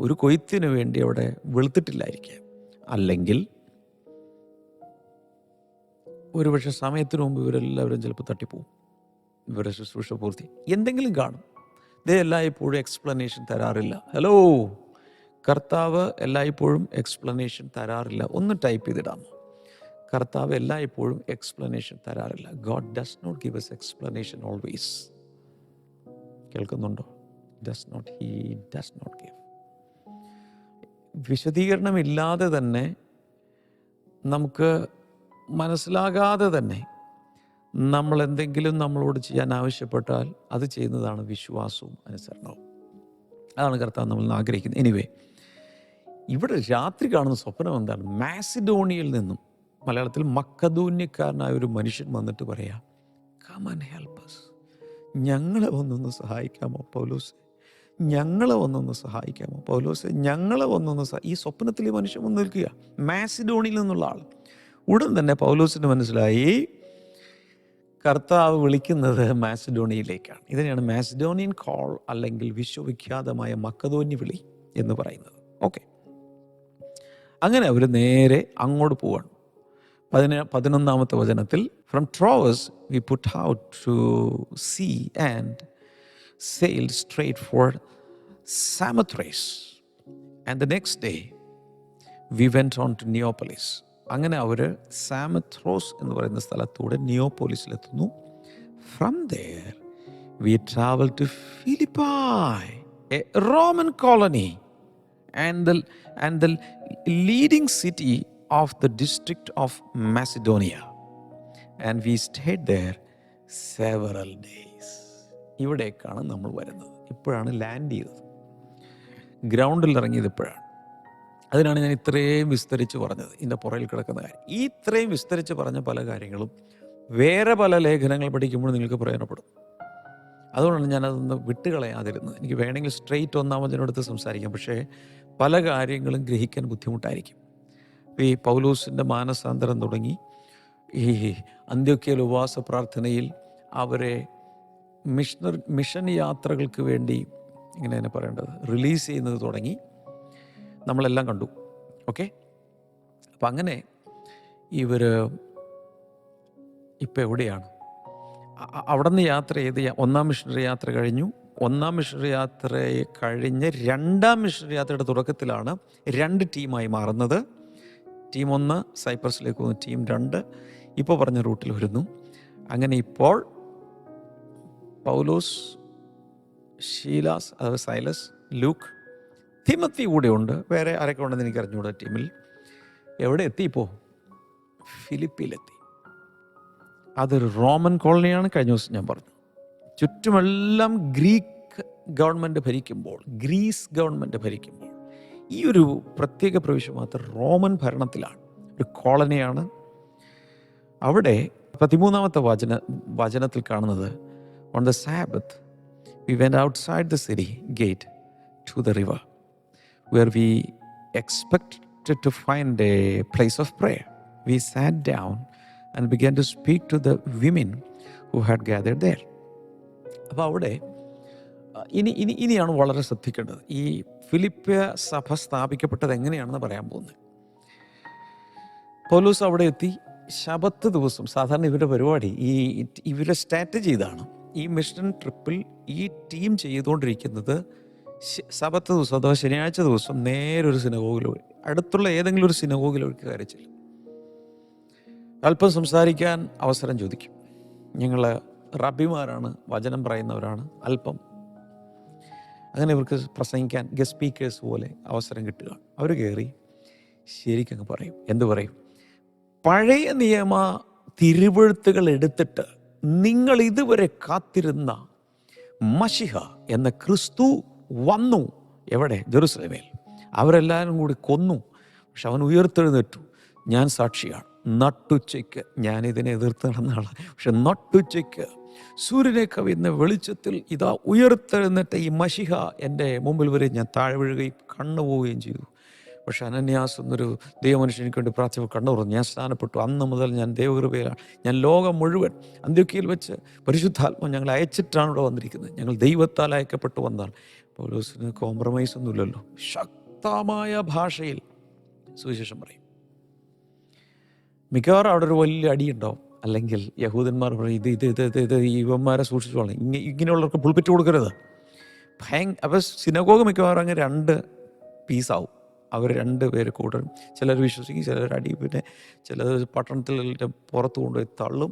ഒരു കൊയ്ത്തിന് വേണ്ടി അവിടെ വെളുത്തിട്ടില്ലായിരിക്കാം, അല്ലെങ്കിൽ ഒരുപക്ഷെ സമയത്തിന് മുമ്പ് ഇവരെല്ലാവരും ചിലപ്പോൾ തട്ടിപ്പോവും, ഇവരുടെ ശുശ്രൂഷ പൂർത്തി എന്തെങ്കിലും കാണും. ഇതേ എല്ലായ്പ്പോഴും എക്സ്പ്ലനേഷൻ തരാറില്ല. ഹലോ, കർത്താവ് എല്ലായ്പ്പോഴും എക്സ്പ്ലനേഷൻ തരാറില്ല. ഒന്ന് ടൈപ്പ് ചെയ്തിടാമോ? കർത്താവ് എല്ലായ്പ്പോഴും എക്സ്പ്ലനേഷൻ തരാറില്ല. God does not give us explanation always. കേൾക്കുന്നുണ്ടോ? He does not give. വിശദീകരണമില്ലാതെ തന്നെ, നമുക്ക് മനസ്സിലാകാതെ തന്നെ നമ്മൾ എന്തെങ്കിലും നമ്മളോട് ചെയ്യാൻ ആവശ്യപ്പെട്ടാൽ അത് ചെയ്യുന്നതാണ് വിശ്വാസവും അനുസരണവും. അതാണ് കർത്താവ് നമ്മൾ ആഗ്രഹിക്കുന്നത്. എനിവേ, ഇവിടെ രാത്രി കാണുന്ന സ്വപ്നം എന്താണ്? മാസിഡോണിയയിൽ നിന്നും, മലയാളത്തിൽ മക്കദോന്യക്കാരനായ ഒരു മനുഷ്യൻ വന്നിട്ട് പറയാം, കം ആൻഡ് ഹെൽപ്പ് us, ഞങ്ങളെ ഒന്നൊന്ന് സഹായിക്കാമോ പൗലോസ്, ഞങ്ങളെ ഒന്നൊന്ന് സഹായിക്കാമോ പൗലോസ്, ഞങ്ങളെ ഒന്നൊന്ന് ഈ സ്വപ്നത്തിൽ ഈ മനുഷ്യൻ വന്ന് നിൽക്കുക, മാസിഡോണിയയിൽ നിന്നുള്ള ആൾ. ഉടൻ തന്നെ പൗലോസിന് മനസ്സിലായി കർത്താവ് വിളിക്കുന്നത് മാസിഡോണിയയിലേക്കാണ്. ഇതിനെയാണ് മാസിഡോണിയൻ കോൾ, അല്ലെങ്കിൽ വിശ്വവിഖ്യാതമായ മക്കദോന്യ വിളി എന്ന് പറയുന്നത്. ഓക്കെ, അങ്ങനെ അവർ നേരെ അങ്ങോട്ട് പോവാണ്. 11-ാമത്തെ വചനത്തിൽ, from Troas we put out to sea and sailed straight for Samothrace, and the next day we went on to Neapolis. അങ്ങനെ അവർ സാമത്രോസ് എന്ന് പറയുന്ന സ്ഥലത്തൂടെ നിയോപോളിസിലെത്തുന്നു. From there we traveled to Philippi, a Roman colony and the leading city of the district of Macedonia, and we stayed there several days. ഇവിടേക്കാണ് നമ്മൾ വരുന്നത്. ഇപ്പോഴാണ് land ചെയ്തത്, ഗ്രൗണ്ടിൽ ഇറങ്ങിയത് ഇപ്പോഴാണ്. അതിനാണ് ഞാൻ ഇത്രയും വിസ്തരിച്ച് പറഞ്ഞത്, ഇതിൻ്റെ പുറകിൽ കിടക്കുന്ന കാര്യം. ഈ ഇത്രയും വിസ്തരിച്ച് പറഞ്ഞ പല കാര്യങ്ങളും വേറെ പല ലേഖനങ്ങൾ പഠിക്കുമ്പോൾ നിങ്ങൾക്ക് പ്രയോജനപ്പെടും. അതുകൊണ്ടാണ് ഞാനതൊന്ന് വിട്ടുകളയാതിരുന്നത്. എനിക്ക് വേണമെങ്കിൽ സ്ട്രെയിറ്റ് 1-ാം വചനമെടുത്ത് സംസാരിക്കാം, പക്ഷേ പല കാര്യങ്ങളും ഗ്രഹിക്കാൻ ബുദ്ധിമുട്ടായിരിക്കും. ഈ പൗലോസിൻ്റെ മാനസാന്തരം തുടങ്ങി, ഈ അന്ത്യോക്യയിൽ ഉപവാസ പ്രാർത്ഥനയിൽ അവരെ മിഷൻ യാത്രകൾക്ക് വേണ്ടി, ഇങ്ങനെ തന്നെ പറയേണ്ടത്, റിലീസ് ചെയ്യുന്നത് തുടങ്ങി നമ്മളെല്ലാം കണ്ടു. ഓക്കെ, അപ്പം അങ്ങനെ ഇവർ ഇപ്പം എവിടെയാണ്? അവിടെ നിന്ന് യാത്ര ചെയ്ത് 1-ാം മിഷണറി യാത്ര കഴിഞ്ഞു. 1-ാം മിഷണറി യാത്രയെ കഴിഞ്ഞ് 2-ാം മിഷണറി യാത്രയുടെ തുടക്കത്തിലാണ് 2 ടീമായി മാറുന്നത്. ടീം 1 സൈപ്രസിലേക്ക് പോകുന്നു, ടീം 2 ഇപ്പോൾ പറഞ്ഞ റൂട്ടിൽ വരുന്നു. അങ്ങനെ ഇപ്പോൾ പൗലോസ്, ശീലാസ്, അതായത് സൈലസ്, ലൂക്ക്, തിമത്തി കൂടെ ഉണ്ട്. വേറെ ആരൊക്കെ ഉണ്ടെന്ന് എനിക്ക് അറിഞ്ഞുകൂടാ ടീമിൽ. എവിടെ എത്തി? ഇപ്പോൾ ഫിലിപ്പിയിലെത്തി. അതൊരു റോമൻ കോളനിയാണ്. കഴിഞ്ഞ ദിവസം ഞാൻ പറഞ്ഞു, ചുറ്റുമെല്ലാം ഗ്രീക്ക് ഗവൺമെൻറ് ഭരിക്കുമ്പോൾ, ഗ്രീസ് ഗവൺമെൻറ് ഭരിക്കുമ്പോൾ, ഈ ഒരു പ്രത്യേക പ്രവിശ്യ മാത്രം റോമൻ ഭരണത്തിലാണ്, ഒരു കോളനിയാണ്. അവിടെ 13-ാമത്തെ വചനത്തിൽ കാണുന്നത്, on the Sabbath we went outside the city gate to the river, where we expected to find a place of prayer. We sat down and began to speak to the women who had gathered there. അപ്പോൾ അവിടെ ഇനിയാണ് വളരെ ശ്രദ്ധിക്കേണ്ടത്. ഈ ഫിലിപ്പിയ സഭ സ്ഥാപിക്കപ്പെട്ടത് എങ്ങനെയാണെന്ന് പറയാൻ പോകുന്നത്. പൗലോസ് അവിടെ എത്തി. ശബത്ത് ദിവസം, സാധാരണ ഇവരുടെ പരിപാടി, ഇവരുടെ സ്ട്രാറ്റജി ഇതാണ്. ഈ മിഷൻ ട്രിപ്പിൽ ഈ ടീം ചെയ്തുകൊണ്ടിരിക്കുന്നത് ശബത്ത് ദിവസം അഥവാ ശനിയാഴ്ച ദിവസം നേരെ ഒരു സിനഗോഗിൽ, അടുത്തുള്ള ഏതെങ്കിലും ഒരു സിനഗോഗിലേക്ക് കയറി ചെല്ലും. അല്പം സംസാരിക്കാൻ അവസരം ചോദിക്കും. ഞങ്ങൾ റബ്ബിമാരാണ്, വചനം പറയുന്നവരാണ്, അല്പം അങ്ങനെ ഇവർക്ക് പ്രസംഗിക്കാൻ ഗസ്റ്റ് സ്പീക്കേഴ്സ് പോലെ അവസരം കിട്ടുക. അവർ കയറി ശരിക്കങ്ങ് പറയും. എന്ത് പറയും? പഴയ നിയമ തിരുവെഴുത്തുകൾ എടുത്തിട്ട് നിങ്ങൾ ഇതുവരെ കാത്തിരുന്ന മശിഹ എന്ന ക്രിസ്തു വന്നു. എവിടെ? ജെറുസലേമിൽ. അവരെല്ലാവരും കൂടി കൊന്നു, പക്ഷെ അവൻ ഉയർത്തെഴുന്നേറ്റു. ഞാൻ സാക്ഷിയാണ്. നട്ടുച്ചയ്ക്ക്, ഞാനിതിനെ എതിർത്ത് നടന്ന ആളാണ്, പക്ഷെ നട്ടുച്ചയ്ക്ക് സൂര്യനെ കവിയുന്ന വെളിച്ചത്തിൽ ഇതാ ഉയർത്തെഴുന്നേറ്റ ഈ മഷിഹ എൻ്റെ മുമ്പിൽ വരെ ഞാൻ താഴെ വീഴുകയും കണ്ണു പോവുകയും ചെയ്തു. പക്ഷെ അനന്യാസ് എന്നൊരു ദൈവമനുഷ്യൻ എനിക്ക് വേണ്ടി പ്രാർത്ഥിച്ചു, കണ്ണു തുറന്നു. ഞാൻ സ്നാനപ്പെട്ടു. അന്ന് മുതൽ ഞാൻ ദൈവകൃപയിലാണ്. ഞാൻ ലോകം മുഴുവൻ അന്ത്യോക്യയിൽ വെച്ച് പരിശുദ്ധാത്മ ഞങ്ങൾ അയച്ചിട്ടാണ് ഇവിടെ വന്നിരിക്കുന്നത്. ഞങ്ങൾ ദൈവത്താൽ അയക്കപ്പെട്ടു വന്നതാണ്. പൗലോസിന് കോംപ്രമൈസ് ഒന്നുമില്ലല്ലോ. ശക്തമായ ഭാഷയിൽ സുവിശേഷം പറയും. മിക്കവാറും അവിടെ ഒരു വലിയ അടിയുണ്ടാവും. അല്ലെങ്കിൽ യഹൂദന്മാർ പറയും, ഇത് ഇവന്മാരെ സൂക്ഷിച്ചോളാം, ഇങ്ങനെയുള്ളവർക്ക് പുൾപിറ്റ് കൊടുക്കരുത്. അപ്പോൾ സിനഗോഗ് മിക്കവാറും അങ്ങ് 2 പീസാവും. അവർ 2 പേര് കൂടരും. ചിലർ വിശ്വസിക്കും, ചിലർ അടി, പിന്നെ ചിലർ പട്ടണത്തിൽ പുറത്ത് കൊണ്ടുപോയി തള്ളും,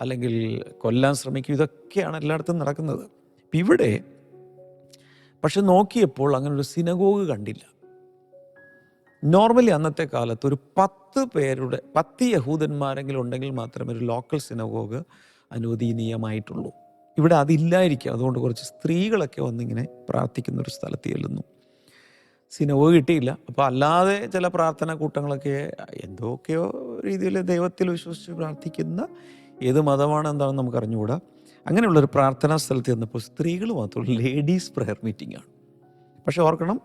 അല്ലെങ്കിൽ കൊല്ലാൻ ശ്രമിക്കും. ഇതൊക്കെയാണ് എല്ലായിടത്തും നടക്കുന്നത്. ഇപ്പം ഇവിടെ പക്ഷെ നോക്കിയപ്പോൾ അങ്ങനെ ഒരു സിനഗോഗ് കണ്ടില്ല. നോർമലി അന്നത്തെ കാലത്ത് ഒരു 10 യഹൂദന്മാരെങ്കിലും ഉണ്ടെങ്കിൽ മാത്രമേ ഒരു ലോക്കൽ സിനഗോഗ് അനുവദനീയമായിട്ടുള്ളൂ. ഇവിടെ അതില്ലായിരിക്കും. അതുകൊണ്ട് കുറച്ച് സ്ത്രീകളൊക്കെ വന്നിങ്ങനെ പ്രാർത്ഥിക്കുന്ന ഒരു സ്ഥലത്ത് ചെല്ലുന്നു. സിനഗോഗ് കിട്ടിയില്ല. അപ്പോൾ അല്ലാതെ ചില പ്രാർത്ഥനാ കൂട്ടങ്ങളൊക്കെ എന്തൊക്കെയോ രീതിയിൽ ദൈവത്തിൽ വിശ്വസിച്ച് പ്രാർത്ഥിക്കുന്ന ഏത് മതമാണ് എന്താണെന്ന് നമുക്ക് അറിഞ്ഞുകൂടാ. അങ്ങനെയുള്ളൊരു പ്രാർത്ഥനാ സ്ഥലത്ത് ചെന്നപ്പോൾ സ്ത്രീകൾ മാത്രമല്ല, ലേഡീസ് പ്രെയർ മീറ്റിംഗ് ആണ്. പക്ഷെ ഓർക്കണം,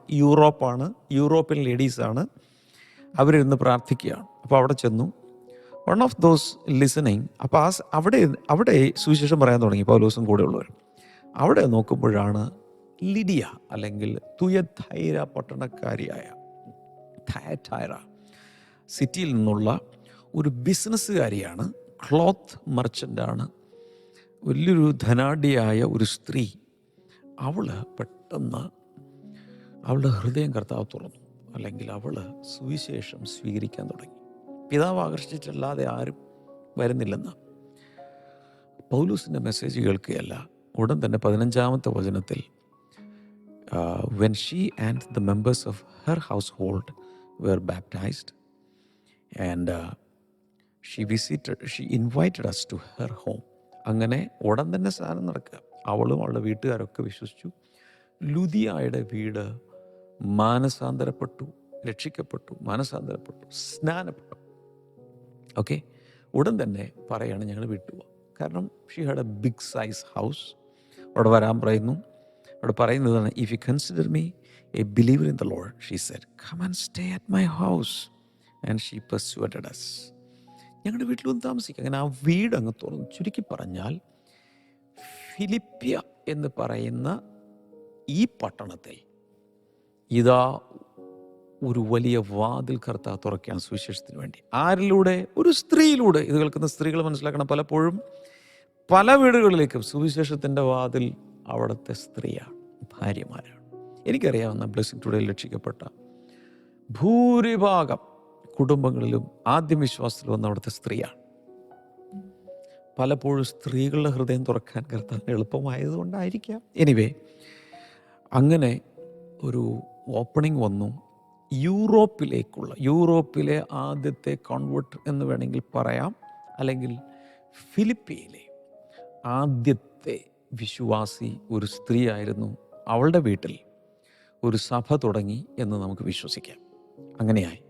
യൂറോപ്യൻ ലേഡീസാണ്. അവരിരുന്ന് പ്രാർത്ഥിക്കുകയാണ്. അപ്പോൾ അവിടെ ചെന്നു. One of those listening. അപ്പോൾ അവിടെ സുവിശേഷം പറയാൻ തുടങ്ങി പൗലോസും കൂടെയുള്ളവർ. അവിടെ നോക്കുമ്പോഴാണ് ലിഡിയ, അല്ലെങ്കിൽ തുയഥൈര പട്ടണക്കാരിയായ തയറ്റൈറ സിറ്റിയിൽ നിന്നുള്ള ഒരു ബിസിനസ്സുകാരിയാണ്. ക്ലോത്ത് മർച്ചൻ്റാണ്. വലിയൊരു ധനാഢ്യയായ ഒരു സ്ത്രീ. അവൾ പെട്ടെന്ന് അവളുടെ ഹൃദയം കർത്താവ് തുറന്നു. അല്ലെങ്കിൽ അവൾ സുവിശേഷം സ്വീകരിക്കാൻ തുടങ്ങി. പിതാവ് ആകർഷിച്ചിട്ടല്ലാതെ ആരും വരുന്നില്ലെന്ന്. പൗലോസിൻ്റെ മെസ്സേജ് കേൾക്കുകയല്ല. ഉടൻ തന്നെ 15-ാമത്തെ വചനത്തിൽ when she and the members of her household were baptized and she invited us to her home. അങ്ങനെ ഉടൻ തന്നെ സ്നാനം നടക്കുക. അവളും അവളുടെ വീട്ടുകാരൊക്കെ വിശ്വസിച്ചു. ലുദിയായുടെ വീട് മാനസാന്തരപ്പെട്ടു, രക്ഷിക്കപ്പെട്ടു, സ്നാനപ്പെട്ടു. ഓക്കെ, ഉടൻ തന്നെ പറയാണ് ഞങ്ങൾ വിട്ടുപോകാം. കാരണം she had a big size house. അവിടെ വരാൻ പറയുന്നു. അവിടെ പറയുന്നതാണ്, if you consider me a believer in the Lord, she said, come and stay at my house. And she persuaded us. ഞങ്ങളുടെ വീട്ടിലൊന്നും താമസിക്കുക. അങ്ങനെ ആ വീട് അങ്ങ് തുറന്നു. ചുരുക്കി പറഞ്ഞാൽ ഫിലിപ്പിയ എന്ന് പറയുന്ന ഈ പട്ടണത്തിൽ ഇതാ ഒരു വലിയ വാതിൽ കർത്താവ് തുറക്കുകയാണ് സുവിശേഷത്തിന് വേണ്ടി. ആരിലൂടെ? ഒരു സ്ത്രീയിലൂടെ. ഇത് കേൾക്കുന്ന സ്ത്രീകൾ മനസ്സിലാക്കണം, പലപ്പോഴും പല വീടുകളിലേക്കും സുവിശേഷത്തിൻ്റെ വാതിൽ അവിടുത്തെ സ്ത്രീയാണ്, ഭാര്യമാരാണ്. എനിക്കറിയാവുന്ന ബ്ലെസ്സിംഗ് ടുഡേയിൽ രക്ഷിക്കപ്പെട്ട ഭൂരിഭാഗം കുടുംബങ്ങളിലും ആദ്യം വിശ്വാസത്തിൽ വന്ന അവിടുത്തെ സ്ത്രീയാണ്. പലപ്പോഴും സ്ത്രീകളുടെ ഹൃദയം തുറക്കാൻ കർത്താവിന് എളുപ്പമായതുകൊണ്ടായിരിക്കാം. എനിവേ, അങ്ങനെ ഒരു ഓപ്പണിംഗ് വന്നു. യൂറോപ്പിലെ ആദ്യത്തെ കോൺവേർട്ട് എന്ന് വേണമെങ്കിൽ പറയാം, അല്ലെങ്കിൽ ഫിലിപ്പിയിലെ ആദ്യത്തെ വിശ്വാസി ഒരു സ്ത്രീ ആയിരുന്നു. അവളുടെ വീട്ടിൽ ഒരു സഭ തുടങ്ങി എന്ന് നമുക്ക് വിശ്വസിക്കാം. അങ്ങനെയായി.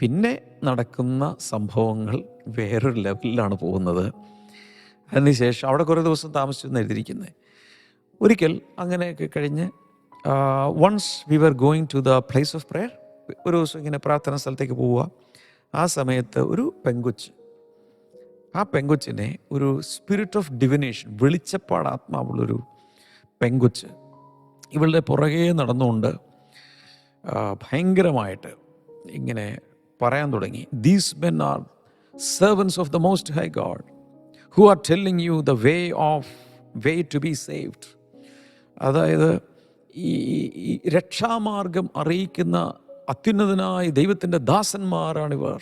പിന്നെ നടക്കുന്ന സംഭവങ്ങൾ വേറൊരു ലെവലിലാണ് പോകുന്നത്. അതിനുശേഷം അവിടെ കുറേ ദിവസം താമസിച്ചെന്ന് എഴുതിയിരിക്കുന്നത്. ഒരിക്കൽ അങ്ങനെയൊക്കെ കഴിഞ്ഞ് once we were going to the place of prayer. ഒരു ദിവസം ഇങ്ങനെ പ്രാർത്ഥന സ്ഥലത്തേക്ക് പോവുക. ആ സമയത്ത് ഒരു പെങ്കൊച്ച്, ആ പെങ്കൊച്ചിനെ ഒരു സ്പിരിറ്റ് ഓഫ് ഡിവിനേഷൻ, വെളിച്ചപ്പാട് ആത്മാവുള്ളൊരു പെങ്കൊച്ച് ഇവളുടെ പുറകെ നടന്നുകൊണ്ട് ഭയങ്കരമായിട്ട് ഇങ്ങനെ പറയാൻ തുടങ്ങി. These men are servants of the most high God who are telling you the way to be saved. അതായത് ഈ രക്ഷാമാർഗം അറിയിക്കുന്ന അത്യുന്നതനായ ദൈവത്തിൻ്റെ ദാസന്മാരാണിവർ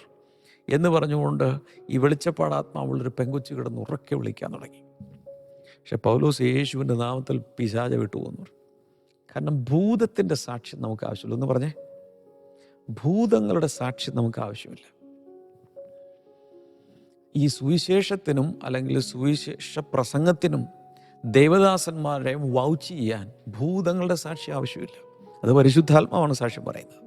എന്ന് പറഞ്ഞുകൊണ്ട് ഈ വെളിച്ചപ്പാടാത്മാവുള്ളൊരു പെങ്കൊച്ചു കിടന്ന് ഉറക്കെ വിളിക്കാൻ തുടങ്ങി. പക്ഷെ പൗലോസ് യേശുവിൻ്റെ നാമത്തിൽ പിശാച വിട്ടുപോകുന്നു. കാരണം ഭൂതത്തിൻ്റെ സാക്ഷ്യം നമുക്ക് ആവശ്യമില്ല. എന്ന് പറഞ്ഞേ, ഭൂതങ്ങളുടെ സാക്ഷ്യം നമുക്ക് ആവശ്യമില്ല. ഈ സുവിശേഷത്തിനും അല്ലെങ്കിൽ സുവിശേഷ പ്രസംഗത്തിനും ദേവദാസന്മാരെ വൗച്ച് ചെയ്യാൻ ഭൂതങ്ങളുടെ സാക്ഷ്യം ആവശ്യമില്ല. അത് പരിശുദ്ധാത്മാവാണ് സാക്ഷ്യം പറയുന്നത്.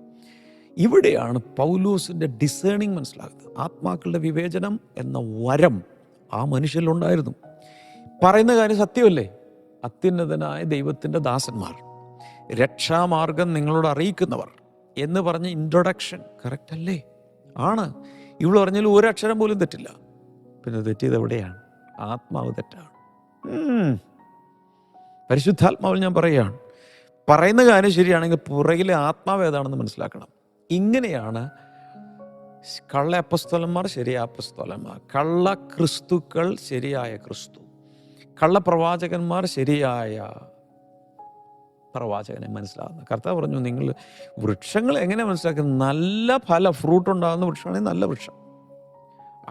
ഇവിടെയാണ് പൗലോസിൻ്റെ ഡിസേണിങ് മനസ്സിലാകുന്നത്. ആത്മാക്കളുടെ വിവേചനം എന്ന വരം ആ മനുഷ്യരിലുണ്ടായിരുന്നു. പറയുന്ന കാര്യം സത്യമല്ലേ? അത്യുന്നതനായ ദൈവത്തിൻ്റെ ദാസന്മാർ, രക്ഷാമാർഗം നിങ്ങളോട് അറിയിക്കുന്നവർ എന്ന് പറഞ്ഞ ഇൻട്രൊഡക്ഷൻ കറക്റ്റ് അല്ലേ? ആണ്. ഇവൾ പറഞ്ഞാൽ ഒരക്ഷരം പോലും തെറ്റില്ല. പിന്നെ തെറ്റിയത് എവിടെയാണ്? ആത്മാവ് തെറ്റാണ്. പരിശുദ്ധാത്മാവിൽ ഞാൻ പറയുകയാണ്, പറയുന്ന കാര്യം ശരിയാണെങ്കിൽ പുറകിലെ ആത്മാവ് ഏതാണെന്ന് മനസ്സിലാക്കണം. ഇങ്ങനെയാണ് കള്ള അപ്പസ്തോലന്മാർ ശരിയായ അപ്പസ്തോലന്മാർ, കള്ള ക്രിസ്തുക്കൾ ശരിയായ ക്രിസ്തു, കള്ള പ്രവാചകന്മാർ ശരിയായ പ്രവാചകനെ മനസ്സിലാകുന്നത്. കർത്താവ് പറഞ്ഞു, നിങ്ങൾ വൃക്ഷങ്ങൾ എങ്ങനെ മനസ്സിലാക്കുന്നത്? നല്ല ഫലം, ഫ്രൂട്ട് ഉണ്ടാകുന്ന വൃക്ഷമാണെങ്കിൽ നല്ല വൃക്ഷം,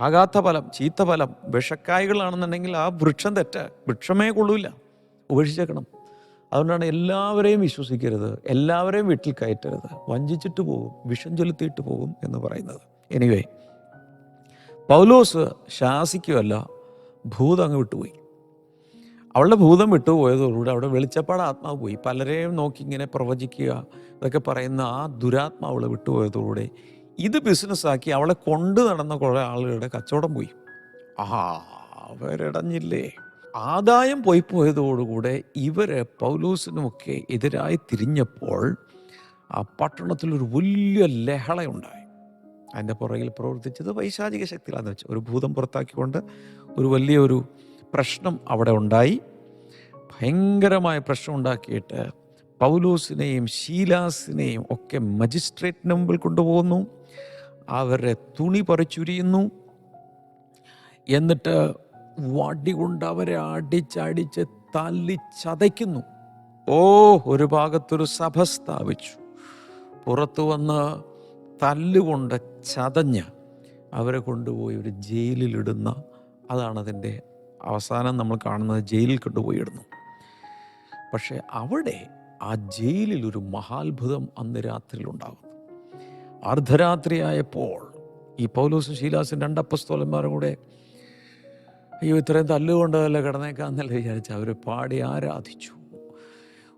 ആകാത്ത ഫലം, ചീത്ത ഫലം, വിഷക്കായ്കളാണെന്നുണ്ടെങ്കിൽ ആ വൃക്ഷം വൃക്ഷമേ കൊള്ളൂല, ഉപേക്ഷിച്ചേക്കണം. അതുകൊണ്ടാണ് എല്ലാവരെയും വിശ്വസിക്കരുത്, എല്ലാവരെയും വീട്ടിൽ കയറ്റരുത്, വഞ്ചിച്ചിട്ട് പോകും, വിഷം ചെലുത്തിയിട്ട് പോകും എന്ന് പറയുന്നത്. എനിവേ, പൗലോസ് ശാസിക്കുമല്ല, ഭൂതം അങ്ങ് വിട്ടുപോയി. അവളുടെ ഭൂതം വിട്ടുപോയതോടുകൂടി അവിടെ വെളിച്ചപ്പാട് ആത്മാവ് പോയി. പലരെയും നോക്കി ഇങ്ങനെ പ്രവചിക്കുക ഇതൊക്കെ പറയുന്ന ആ ദുരാത്മാവ് അവളെ വിട്ടുപോയതോടുകൂടെ ഇത് ബിസിനസ്സാക്കി അവളെ കൊണ്ടു നടന്ന കുറേ ആളുകളുടെ കച്ചവടം പോയി. അവരിടഞ്ഞില്ലേ? ആദായം പോയതോടുകൂടെ ഇവര് പൗലോസിനുമൊക്കെ എതിരായി തിരിഞ്ഞപ്പോൾ ആ പട്ടണത്തിലൊരു വലിയ ലഹളയുണ്ടായി. അതിൻ്റെ പുറകിൽ പ്രവർത്തിച്ചത് പൈശാചിക ശക്തികളാണെന്ന് വെച്ചാൽ ഒരു ഭൂതം പുറത്താക്കിക്കൊണ്ട് ഒരു വലിയൊരു പ്രശ്നം അവിടെ ഉണ്ടായി. ഭയങ്കരമായ പ്രശ്നം ഉണ്ടാക്കിയിട്ട് പൗലോസിനെയും ശീലാസിനെയും ഒക്കെ മജിസ്ട്രേറ്റിന് മുമ്പിൽ കൊണ്ടുപോകുന്നു. അവരെ തുണി പറിച്ചുരിയുന്നു. എന്നിട്ട് വടി കൊണ്ട് അവരെ അടിച്ചടിച്ച് തല്ലിച്ചതയ്ക്കുന്നു. ഒരു ഭാഗത്തൊരു സഭ സ്ഥാപിച്ചു. പുറത്തു വന്ന് തല്ലുകൊണ്ട് ചതഞ്ഞ് അവരെ കൊണ്ടുപോയി ഒരു ജയിലിലിടുന്ന, അതാണ് അതിൻ്റെ അവസാനം നമ്മൾ കാണുന്നത്. ജയിലിൽ കൊണ്ടുപോയി ഇടുന്നു. പക്ഷെ അവിടെ ആ ജയിലിൽ ഒരു മഹാത്ഭുതം അന്ന് രാത്രിയിലുണ്ടാകുന്നു. അർദ്ധരാത്രിയായപ്പോൾ ഈ പൗലോസും ശീലാസും രണ്ട് അപ്പസ്തോലന്മാരും കൂടെ അയ്യോ ഇത്രയും തല്ലുകൊണ്ടതല്ല കിടന്നേക്കാന്നല്ല വിചാരിച്ച് അവർ പാടി ആരാധിച്ചു.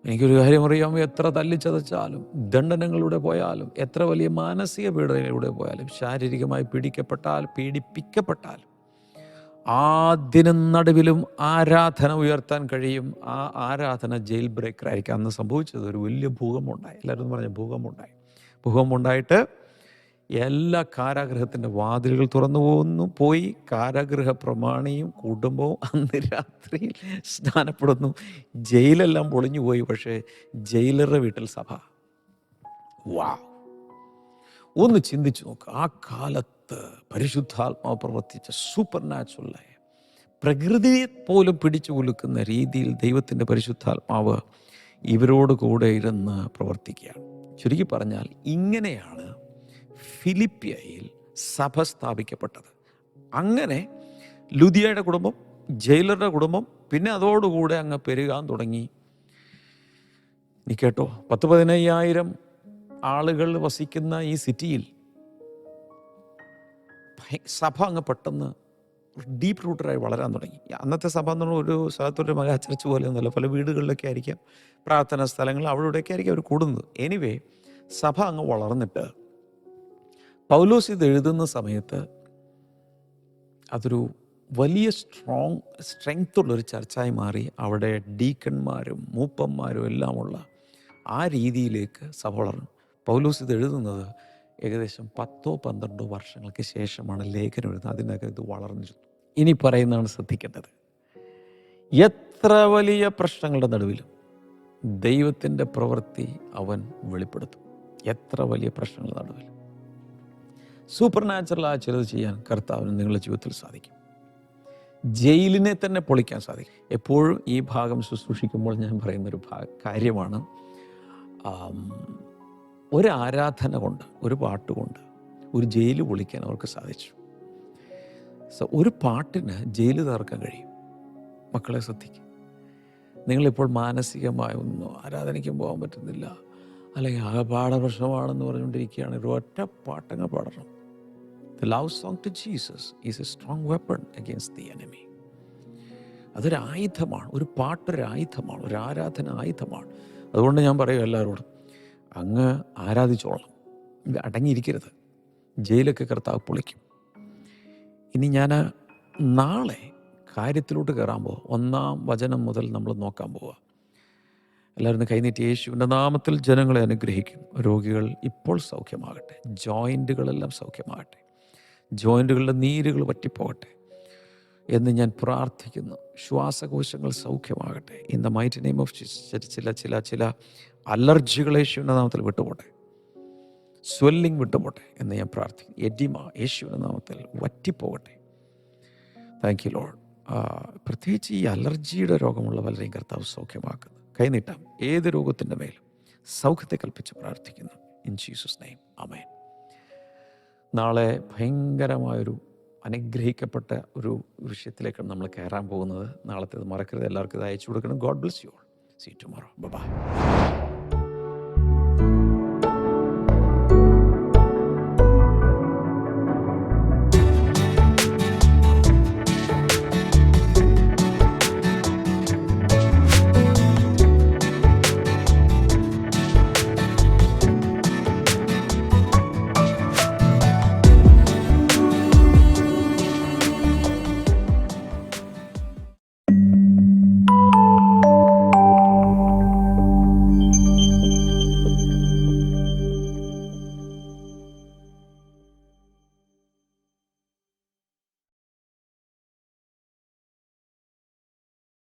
എനിക്കൊരു കാര്യം അറിയാമോ, എത്ര തല്ലിച്ചതച്ചാലും, ദണ്ഡനങ്ങളിലൂടെ പോയാലും, എത്ര വലിയ മാനസിക പീഡനയിലൂടെ പോയാലും, ശാരീരികമായി പീഡിപ്പിക്കപ്പെട്ടാലും ആദ്യം നടുവിലും ആരാധന ഉയർത്താൻ കഴിയും. ആ ആരാധന ജയിൽ ബ്രേക്കർ ആയിരിക്കും. അന്ന് സംഭവിച്ചത് ഒരു വലിയ ഭൂകമ്പമുണ്ടായി. എല്ലാവരും പറഞ്ഞ ഭൂകമ്പമുണ്ടായി. ഭൂകമ്പമുണ്ടായിട്ട് എല്ലാ കാരാഗൃഹത്തിൻ്റെ വാതിലുകൾ തുറന്നു പോയി. കാരാഗൃഹ പ്രമാണിയും കുടുംബവും അന്ന് രാത്രിയിൽ സ്നാനപ്പെടുന്നു. ജയിലെല്ലാം പൊളിഞ്ഞു പോയി. പക്ഷേ ജയിലറുടെ വീട്ടിൽ സഭ. ഒന്ന് ചിന്തിച്ചു നോക്ക്, ആ കാലത്ത് പരിശുദ്ധാത്മാവ് പ്രവർത്തിച്ച സൂപ്പർ നാച്ചുറലായ, പ്രകൃതിയെ പോലും പിടിച്ചു കുലുക്കുന്ന രീതിയിൽ ദൈവത്തിൻ്റെ പരിശുദ്ധാത്മാവ് ഇവരോട് കൂടെ ഇരുന്ന് പ്രവർത്തിക്കുകയാണ്. ചുരുക്കി പറഞ്ഞാൽ ഇങ്ങനെയാണ് ഫിലിപ്പിയയിൽ സഭ സ്ഥാപിക്കപ്പെട്ടത്. അങ്ങനെ ലുദിയയുടെ കുടുംബം, ജയിലറുടെ കുടുംബം, പിന്നെ അതോടുകൂടെ അങ്ങ് പെരുകാൻ തുടങ്ങി. നീ കേട്ടോ, 10,000-15,000 ആളുകൾ വസിക്കുന്ന ഈ സിറ്റിയിൽ സഭ അങ്ങ് പെട്ടെന്ന് ഡീപ്പ് റൂട്ടറായി വളരാൻ തുടങ്ങി. അന്നത്തെ സഭ എന്ന് പറഞ്ഞാൽ ഒരു സ്ഥലത്തൊരു മെഗാ ചർച്ച് പോലെ ഒന്നുമല്ല. പല വീടുകളിലൊക്കെ ആയിരിക്കാം, പ്രാർത്ഥനാ സ്ഥലങ്ങൾ അവിടെയൊക്കെ ആയിരിക്കും അവർ കൂടുന്നത്. എനിവേ, സഭ അങ്ങ് വളർന്നിട്ട് പൗലോസ് ഇത് എഴുതുന്ന സമയത്ത് അതൊരു വലിയ സ്ട്രെങ്ത്തുള്ളൊരു ചർച്ചായി മാറി. അവിടെ ഡീക്കന്മാരും മൂപ്പന്മാരും എല്ലാമുള്ള ആ രീതിയിലേക്ക് സഭ വളർന്നു. പൗലോസ് ഇത് എഴുതുന്നത് ഏകദേശം 10-12 വർഷങ്ങൾക്ക് ശേഷമാണ് ലേഖനം എഴുതുന്നത്. അതിനൊക്കെ ഇത് വളർന്നിരുന്നു. ഇനി പറയുന്നതാണ് ശ്രദ്ധിക്കേണ്ടത്. എത്ര വലിയ പ്രശ്നങ്ങളുടെ നടുവിലും ദൈവത്തിൻ്റെ പ്രവൃത്തി അവൻ വെളിപ്പെടുത്തും. എത്ര വലിയ പ്രശ്നങ്ങളുടെ നടുവിലും സൂപ്പർ നാച്ചുറലായ ചിലത് ചെയ്യാൻ കർത്താവിന് നിങ്ങളുടെ ജീവിതത്തിൽ സാധിക്കും. ജയിലിനെ തന്നെ പൊളിക്കാൻ സാധിക്കും. എപ്പോഴും ഈ ഭാഗം ശുശ്രൂഷിക്കുമ്പോൾ ഞാൻ പറയുന്നൊരു കാര്യമാണ്, ഒരു ആരാധന കൊണ്ട്, ഒരു പാട്ടുകൊണ്ട് ഒരു ജയിൽ പൊളിക്കാൻ അവർക്ക് സാധിച്ചു. ഒരു പാട്ടിന് ജയിൽ തകർക്കാൻ കഴിയും. മക്കളെ ശ്രദ്ധിക്കുക. നിങ്ങളിപ്പോൾ മാനസികമായ ഒന്നും ആരാധനയ്ക്കും പോകാൻ പറ്റുന്നില്ല, അല്ലെങ്കിൽ ആകപാഠ പ്രശ്നമാണെന്ന് പറഞ്ഞുകൊണ്ടിരിക്കുകയാണ്, ഒരു ഒറ്റ പാട്ടങ്ങ് പാടണം. The love song to Jesus is a strong weapon against the enemy. അതൊരു ആയുധമാണ്. ഒരു പാട്ടൊരു ആയുധമാണ്, ഒരു ആരാധന ആയുധമാണ്. അതുകൊണ്ട് ഞാൻ പറയും എല്ലാവരോടും, അങ്ങ് ആരാധിച്ചോളാം, അടങ്ങിയിരിക്കരുത്. ജയിലൊക്കെ കർത്താവ് പൊളിക്കും. ഇനി ഞാൻ നാളെ കാര്യത്തിലോട്ട് കയറാൻ പോവുക. 1-ാം വചനം മുതൽ നമ്മൾ നോക്കാൻ പോവുക. എല്ലാവരും കൈനീട്ടി. യേശുവിൻ്റെ നാമത്തിൽ ജനങ്ങളെ അനുഗ്രഹിക്കുന്നു. രോഗികൾ ഇപ്പോൾ സൗഖ്യമാകട്ടെ. ജോയിൻറ്റുകളെല്ലാം സൗഖ്യമാകട്ടെ. ജോയിൻറ്റുകളുടെ നീരുകൾ വറ്റിപ്പോകട്ടെ എന്ന് ഞാൻ പ്രാർത്ഥിക്കുന്നു. ശ്വാസകോശങ്ങൾ സൗഖ്യമാകട്ടെ. In the mighty name of Jesus. ചില അലർജികൾ യേശുവിൻ്റെ നാമത്തിൽ വിട്ടുപോട്ടെ. സ്വെല്ലിംഗ് വിട്ടുപോട്ടെ എന്ന് ഞാൻ പ്രാർത്ഥിക്കുന്നു. എഡിമ യേശുവിൻ്റെ നാമത്തിൽ വറ്റിപ്പോകട്ടെ. Thank you Lord. പ്രത്യേകിച്ച് ഈ അലർജിയുടെ രോഗമുള്ള പലരെയും കർത്താവ് സൗഖ്യമാക്കുന്നു. കൈനീട്ടാം. ഏത് രോഗത്തിൻ്റെ മേലും സൗഖ്യത്തെ കൽപ്പിച്ച് പ്രാർത്ഥിക്കുന്നു. ഇൻ ജീസസ് നെയിം, ആമേൻ. നാളെ ഭയങ്കരമായൊരു അനുഗ്രഹിക്കപ്പെട്ട ഒരു വിഷയത്തിലേക്കാണ് നമ്മൾ കയറാൻ പോകുന്നത്. നാളത്തേത് മറക്കരുത്. എല്ലാവർക്കും ഇത് അയച്ചു കൊടുക്കണം. God bless you all. See you tomorrow. By.